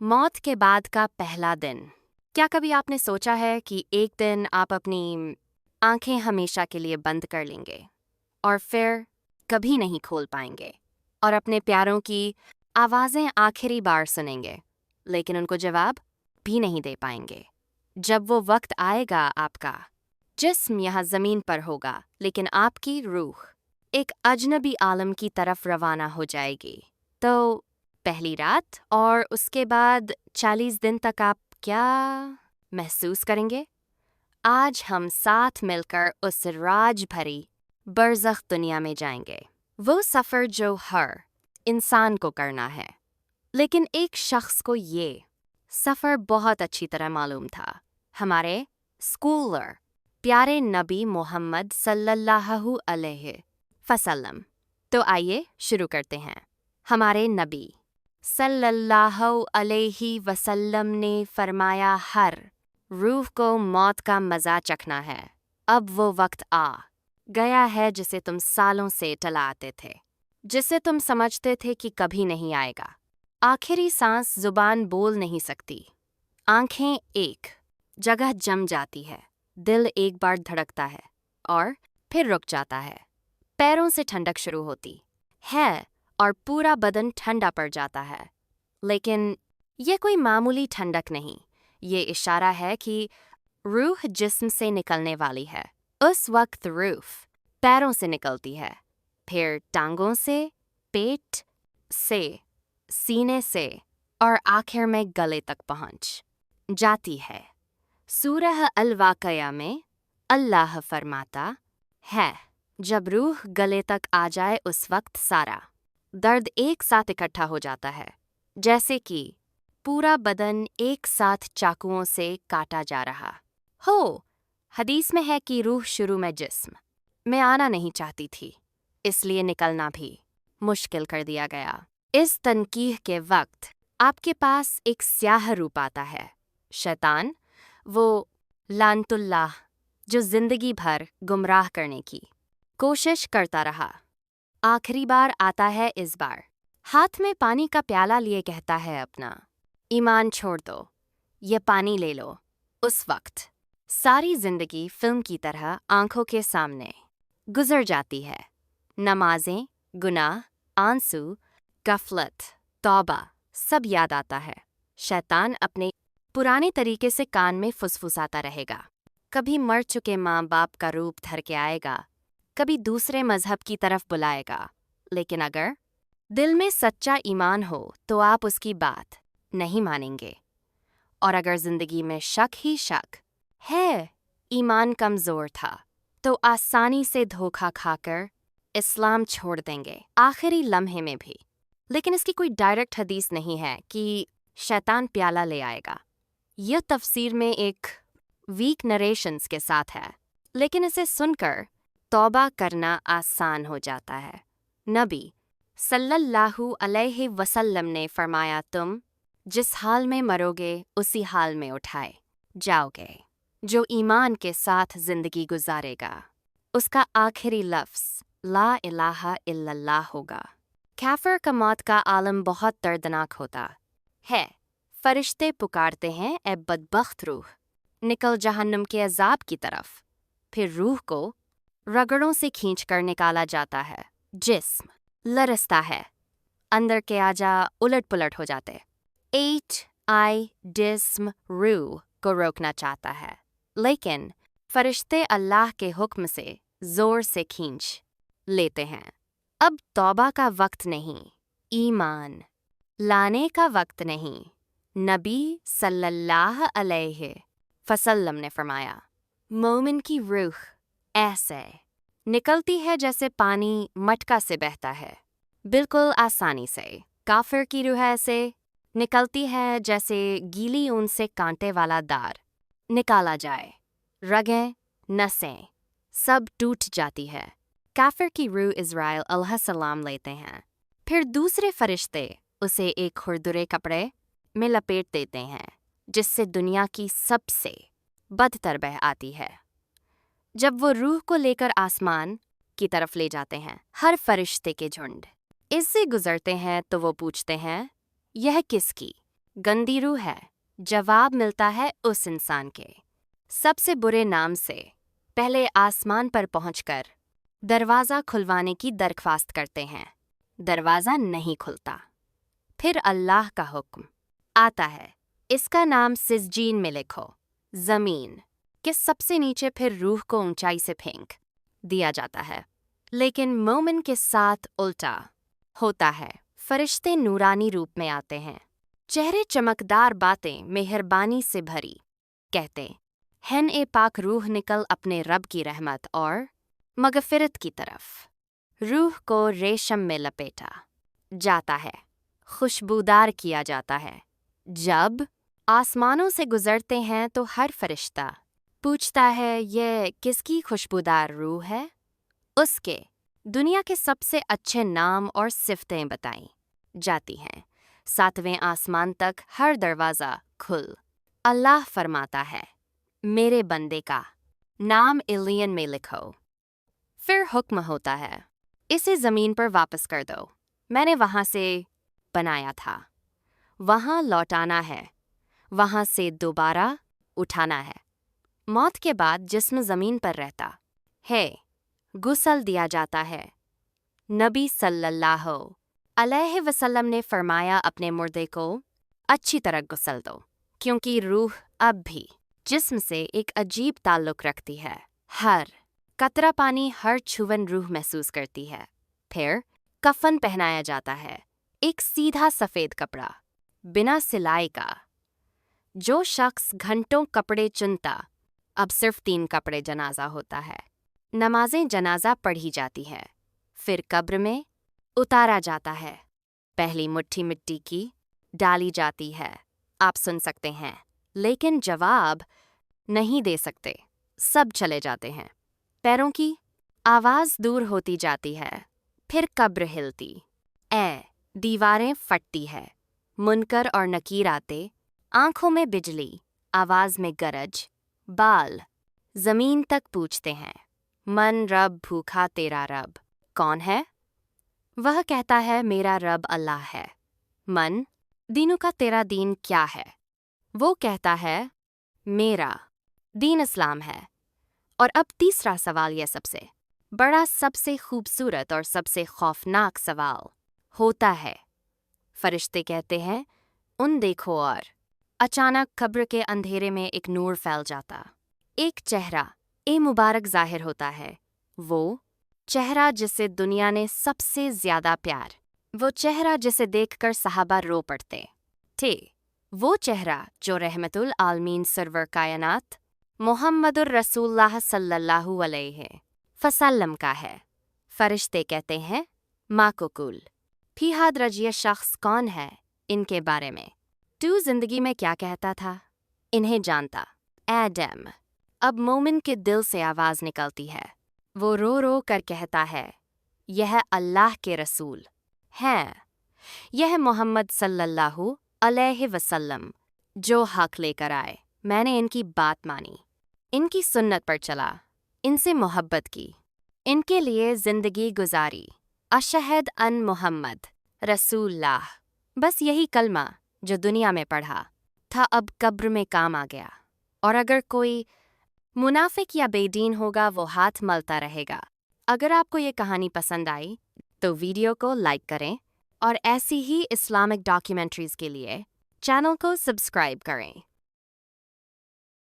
मौत के बाद का पहला दिन। क्या कभी आपने सोचा है कि एक दिन आप अपनी आंखें हमेशा के लिए बंद कर लेंगे और फिर कभी नहीं खोल पाएंगे और अपने प्यारों की आवाज़ें आखिरी बार सुनेंगे, लेकिन उनको जवाब भी नहीं दे पाएंगे। जब वो वक्त आएगा, आपका जिस्म यहाँ ज़मीन पर होगा, लेकिन आपकी रूह एक अजनबी आलम की तरफ रवाना हो जाएगी। तो पहली रात और उसके बाद 40 दिन तक आप क्या महसूस करेंगे? आज हम साथ मिलकर उस राज भरी बरज़ख दुनिया में जाएंगे। वो सफ़र जो हर इंसान को करना है, लेकिन एक शख्स को ये सफ़र बहुत अच्छी तरह मालूम था। हमारे स्कूलर प्यारे नबी मोहम्मद सल्लल्लाहु अलैहि वसल्लम। तो आइए शुरू करते हैं। हमारे नबी सल्लल्लाहु अलैहि वसल्लम ने फरमाया, हर रूह को मौत का मज़ा चखना है। अब वो वक्त आ गया है जिसे तुम सालों से टलाते थे, जिसे तुम समझते थे कि कभी नहीं आएगा। आखिरी सांस, जुबान बोल नहीं सकती, आंखें एक जगह जम जाती है, दिल एक बार धड़कता है और फिर रुक जाता है। पैरों से ठंडक शुरू होती है और पूरा बदन ठंडा पड़ जाता है। लेकिन ये कोई मामूली ठंडक नहीं, ये इशारा है कि रूह जिस्म से निकलने वाली है। उस वक्त रूह पैरों से निकलती है, फिर टांगों से, पेट से, सीने से और आखिर में गले तक पहुंच जाती है। सूरह अल-वाक़िया में अल्लाह फरमाता है, जब रूह गले तक आ जाए उस वक्त सारा दर्द एक साथ इकट्ठा हो जाता है, जैसे कि पूरा बदन एक साथ चाकुओं से काटा जा रहा हो। हदीस में है कि रूह शुरू में जिस्म में आना नहीं चाहती थी, इसलिए निकलना भी मुश्किल कर दिया गया। इस तनकीह के वक्त आपके पास एक स्याह रूप आता है, शैतान, वो लानतुल्लाह जो जिंदगी भर गुमराह करने की कोशिश करता रहा। आखिरी बार आता है इस बार, हाथ में पानी का प्याला लिए कहता है, अपना ईमान छोड़ दो, ये पानी ले लो। उस वक्त सारी जिंदगी फिल्म की तरह आंखों के सामने गुजर जाती है। नमाजें, गुनाह, आंसू, गफलत, तौबा सब याद आता है। शैतान अपने पुराने तरीके से कान में फुसफुसाता रहेगा। कभी मर चुके माँ बाप का रूप धर के आएगा, कभी दूसरे मजहब की तरफ बुलाएगा। लेकिन अगर दिल में सच्चा ईमान हो तो आप उसकी बात नहीं मानेंगे। और अगर जिंदगी में शक ही शक है, ईमान कमज़ोर था, तो आसानी से धोखा खाकर इस्लाम छोड़ देंगे, आखिरी लम्हे में भी। लेकिन इसकी कोई डायरेक्ट हदीस नहीं है कि शैतान प्याला ले आएगा। यह तफसीर में एक वीक नरेशंस के साथ है, लेकिन इसे सुनकर तौबा करना आसान हो जाता है। नबी सल्लल्लाहु अलैहि वसल्लम ने फरमाया, तुम जिस हाल में मरोगे उसी हाल में उठाए जाओगे। जो ईमान के साथ जिंदगी गुजारेगा, उसका आखिरी लफ्ज़ ला इलाहा इल्लल्लाह होगा। काफिर का मौत का आलम बहुत दर्दनाक होता है। फरिश्ते पुकारते हैं, ए बदबख्त रूह, निकल जहन्नम के अजाब की तरफ। फिर रूह को रगड़ों से खींचकर निकाला जाता है। जिस्म लरसता है, अंदर के आजा उलट पुलट हो जाते। आई जिस्म रूह को रोकना चाहता है, लेकिन फरिश्ते अल्लाह के हुक्म से जोर से खींच लेते हैं। अब तौबा का वक्त नहीं, ईमान लाने का वक्त नहीं। नबी सल्लल्लाहु अलैहि वसल्लम ने फरमाया, मोमिन की रूह ऐसे निकलती है जैसे पानी मटका से बहता है, बिल्कुल आसानी से। काफिर की रूह ऐसे निकलती है जैसे गीली ऊन से कांटे वाला दार निकाला जाए। रगें, नसें सब टूट जाती है। काफिर की रूह इज़राइल अलैहिस्सलाम लेते हैं, फिर दूसरे फरिश्ते उसे एक खुरदुरे कपड़े में लपेट देते हैं, जिससे दुनिया की सबसे बदतर बह आती है। जब वो रूह को लेकर आसमान की तरफ ले जाते हैं, हर फरिश्ते के झुंड इससे गुजरते हैं तो वो पूछते हैं, यह किसकी गंदी रूह है। जवाब मिलता है उस इंसान के सबसे बुरे नाम से। पहले आसमान पर पहुंचकर दरवाज़ा खुलवाने की दरख्वास्त करते हैं। दरवाज़ा नहीं खुलता। फिर अल्लाह का हुक्म आता है, इसका नाम सिज्जीन में लिखो, ज़मीन के सबसे नीचे। फिर रूह को ऊंचाई से फेंक दिया जाता है। लेकिन मोमिन के साथ उल्टा होता है। फरिश्ते नूरानी रूप में आते हैं, चेहरे चमकदार, बातें मेहरबानी से भरी। कहते हैं, ए पाक रूह निकल अपने रब की रहमत और मगफिरत की तरफ। रूह को रेशम में लपेटा जाता है, खुशबूदार किया जाता है। जब आसमानों से गुजरते हैं तो हर फरिश्ता पूछता है, ये किसकी खुशबूदार रूह है? उसके दुनिया के सबसे अच्छे नाम और सिफतें बताई जाती हैं। 7वें आसमान तक हर दरवाज़ा खुल। अल्लाह फरमाता है, मेरे बंदे का नाम इलियन में लिखो। फिर हुक्म होता है, इसे ज़मीन पर वापस कर दो, मैंने वहाँ से बनाया था। वहाँ लौटाना है, वहाँ से दोबारा उठाना है। मौत के बाद जिस्म ज़मीन पर रहता है, गुस्ल दिया जाता है। नबी सल्लल्लाहु अलैहि वसल्लम ने फरमाया, अपने मुर्दे को अच्छी तरह गुस्ल दो, क्योंकि रूह अब भी जिस्म से एक अजीब ताल्लुक़ रखती है। हर कतरा पानी, हर छुवन रूह महसूस करती है। फिर कफन पहनाया जाता है, एक सीधा सफ़ेद कपड़ा बिना सिलाई का। जो शख्स घंटों कपड़े चुनता, अब सिर्फ 3 कपड़े जनाजा होता है। नमाजें जनाजा पढ़ी जाती है। फिर कब्र में उतारा जाता है। पहली मुट्ठी मिट्टी की डाली जाती है। आप सुन सकते हैं, लेकिन जवाब नहीं दे सकते। सब चले जाते हैं। पैरों की आवाज़ दूर होती जाती है। फिर कब्र हिलती दीवारें फटती है। मुनकर और नकीर आते, आंखों में बिजली, आवाज़ में गरज। बाल ज़मीन तक पूछते हैं, मन रब भूखा तेरा रब कौन है? वह कहता है, मेरा रब अल्लाह है। मन, दीनों का तेरा दीन क्या है? वो कहता है, मेरा दीन इस्लाम है। और अब तीसरा सवाल, यह सबसे बड़ा, सबसे खूबसूरत और सबसे खौफनाक सवाल होता है। फरिश्ते कहते हैं, उन देखो। और अचानक कब्र के अंधेरे में एक नूर फैल जाता। एक चेहरा मुबारक जाहिर होता है। वो चेहरा जिसे दुनिया ने सबसे ज़्यादा प्यार, वो चेहरा जिसे देखकर सहाबा रो पड़ते थे। वो चेहरा जो रहमतुल आलमीन सरवर कायनात मोहम्मदुर रसूलुल्लाह सल्लल्लाहु अलैहि वसल्लम का है। फरिश्ते कहते हैं, माँ को कुल फिहाद रजिया शख्स कौन है? इनके बारे में तू जिंदगी में क्या कहता था? इन्हें जानता एडम। अब मोमिन के दिल से आवाज़ निकलती है। वो रो रो कर कहता है, यह अल्लाह के रसूल हैं, यह मोहम्मद सल्लल्लाहु अलैहि वसल्लम जो हक लेकर आए। मैंने इनकी बात मानी, इनकी सुन्नत पर चला, इनसे मोहब्बत की, इनके लिए ज़िंदगी गुजारी। अशहद अन मोहम्मद रसूलुल्लाह। बस यही कलमा जो दुनिया में पढ़ा था अब कब्र में काम आ गया। और अगर कोई मुनाफिक या बेदीन होगा, वो हाथ मलता रहेगा। अगर आपको ये कहानी पसंद आई तो वीडियो को लाइक करें और ऐसी ही इस्लामिक डॉक्यूमेंट्रीज़ के लिए चैनल को सब्सक्राइब करें।